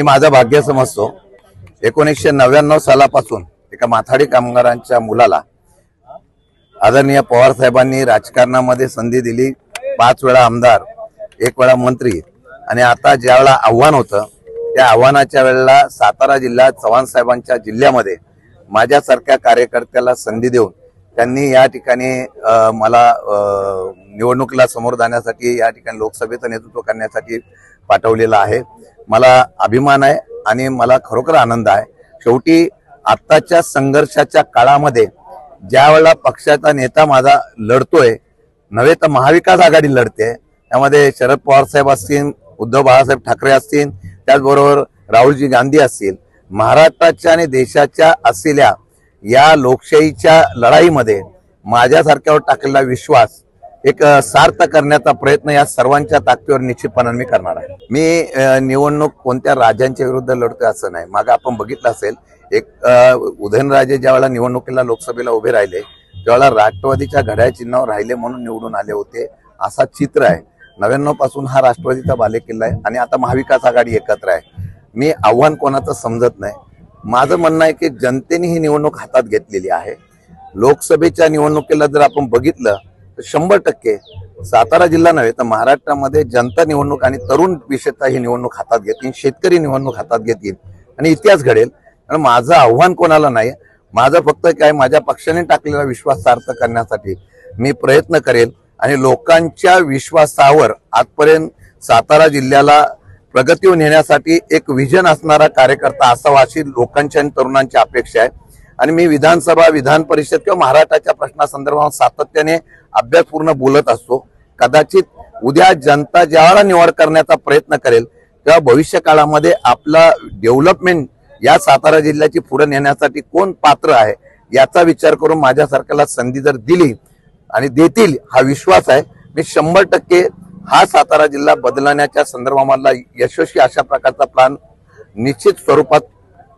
माझं भाग्य समजतो। 1999 सालापासून एका माथाडी कामगारांच्या मुलाला आदरणीय पवार साहेबांनी राजकारणामध्ये संधी दिली। 5 वेळा आमदार, 1 वेळा मंत्री, आणि आता ज्यावेळेला आव्हान होतं त्या आव्हानाच्या वेळेला सातारा जिल्हा चव्हाण साहेबांच्या जिल्ह्यामध्ये माझ्यासारख्या कार्यकर्त्याला संधी देऊन त्यांनी या ठिकाणी मला निवडणुकीला समोर जाण्यासाठी, या ठिकाणी लोकसभेचं नेतृत्व करण्यासाठी पाठवलेलं आहे। मला अभिमान आहे आणि मला खरोखर आनंद आहे। शेवटी आत्ताच्या संघर्षाच्या काळामध्ये ज्या वेळेला पक्षाचा नेता माझा लढतोय, नव्हे तर महाविकास आघाडी लढते, त्यामध्ये शरद पवार साहेब असतील, उद्धव बाळासाहेब ठाकरे असतील, त्याचबरोबर राहुलजी गांधी असतील, महाराष्ट्राच्या आणि देशाच्या असलेल्या या लोकशाहीच्या लढाईमध्ये माझ्यासारख्यावर टाकलेला विश्वास एक सार्थ करण्याचा प्रयत्न या सर्वांच्या ताकदीवर निश्चितपणाने मी करणार आहे। मी निवडणूक कोणत्या राजांच्या विरुद्ध लढतोय असं नाही। मागे आपण बघितलं असेल, एक उदयनराजे ज्यावेळेला निवडणुकीला लोकसभेला उभे राहिले त्यावेळेला राष्ट्रवादीच्या घड्याळ चिन्हावर राहिले म्हणून निवडून आले होते, असा चित्र आहे। 99 पासून हा राष्ट्रवादीचा बालेकिल्ला आहे आणि आता महाविकास आघाडी एकत्र आहे। मी आव्हान कोणाचं समजत नाही। माझं म्हणणं आहे की जनतेने ही निवडणूक हातात घेतलेली आहे। लोकसभेच्या निवडणुकीला जर आपण बघितलं तर 100% सातारा जिल्हा नव्हे तर महाराष्ट्रामध्ये जनता निवडणूक आणि तरुण विशेषतः ही निवडणूक हातात घेतील, शेतकरी निवडणूक हातात घेतील आणि इतिहास घडेल। आणि माझं आव्हान कोणाला नाही, माझं फक्त काय, माझ्या पक्षाने टाकलेला विश्वास सार्थ करण्यासाठी मी प्रयत्न करेल आणि लोकांच्या विश्वासावर आजपर्यंत सातारा जिल्ह्याला प्रगतीवर नेण्यासाठी एक विजन असणारा कार्यकर्ता असावा अशी लोकांची आणि तरुणांची अपेक्षा आहे। आणि मी विधानसभा, विधान परिषद किंवा महाराष्ट्राच्या प्रश्नासंदर्भात सातत्याने अभ्यासपूर्ण बोलत असतो। कदाचित उद्या जनता ज्यावेळेला निवड करण्याचा प्रयत्न करेल तेव्हा भविष्य काळामध्ये आपला डेव्हलपमेंट या सातारा जिल्ह्याची पुढे नेण्यासाठी कोण पात्र आहे याचा विचार करून माझ्यासारख्याला संधी जर दिली आणि देतील हा विश्वास आहे। मी 100% हा सातारा जिल्हा बदलण्याच्या संदर्भामधला यशस्वी अशा प्रकारचा प्लॅन निश्चित स्वरूपात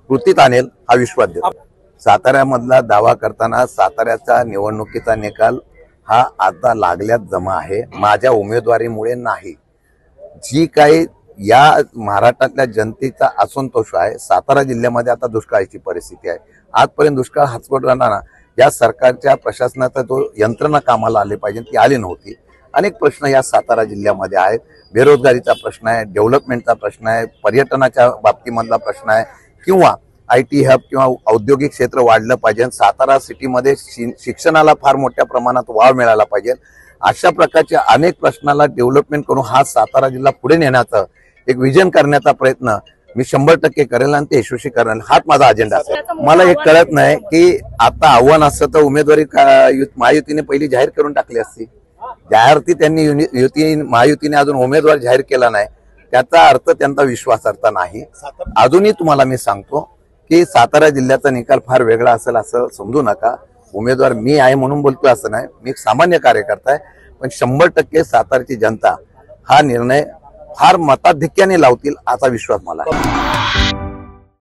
कृतीत आणेल हा विश्वास देतो। साताऱ्यामधला दावा करताना साताऱ्याचा निवडणुकीचा निकाल हा आता लागल्यात जमा आहे, माझ्या उमेदवारीमुळे नाही। जी काही या महाराष्ट्रातल्या जनतेचा असंतोष आहे, सातारा जिल्ह्यामध्ये आता दुष्काळाची परिस्थिती आहे। आजपर्यंत दुष्काळ हातोट राहणारा या सरकारच्या प्रशासनाचा जो यंत्रणा कामाला आले पाहिजे ती आली नव्हती। अनेक प्रश्न या सातारा जिल्ह्यामध्ये आहेत। बेरोजगारीचा प्रश्न आहे, डेव्हलपमेंटचा प्रश्न आहे, पर्यटनाच्या बाबतीमधला प्रश्न आहे, किंवा IT हब किंवा औद्योगिक क्षेत्र वाढलं पाहिजे। सातारा सिटीमध्ये शिक्षणाला फार मोठ्या प्रमाणात वाव मिळाला पाहिजे। अशा प्रकारच्या अनेक प्रश्नाला डेव्हलपमेंट करून हा सातारा जिल्हा पुढे नेण्याचा एक विजन करण्याचा प्रयत्न मी 100% करेल आणि ते यशस्वी करेल, हाच माझा अजेंडा असेल। मला हे कळत नाही की आता आव्हान असतं तर उमेदवारी महायुतीने पहिली जाहीर करून टाकली असती। जाहीर त्यांनी महायुतीने अजून उमेदवार जाहीर केला नाही, त्याचा अर्थ त्यांचा विश्वासार्थ नाही। अजूनही तुम्हाला मी सांगतो की सातारा जिल्ह्याचा निकाल फार वेगळा असेल असं समजू नका। उमेदवार मी आहे म्हणून बोलतोय असं नाही, मी एक सामान्य कार्यकर्ता आहे, पण 100% सातारची जनता हा निर्णय फार मताधिक्याने लावतील असा विश्वास मला आहे।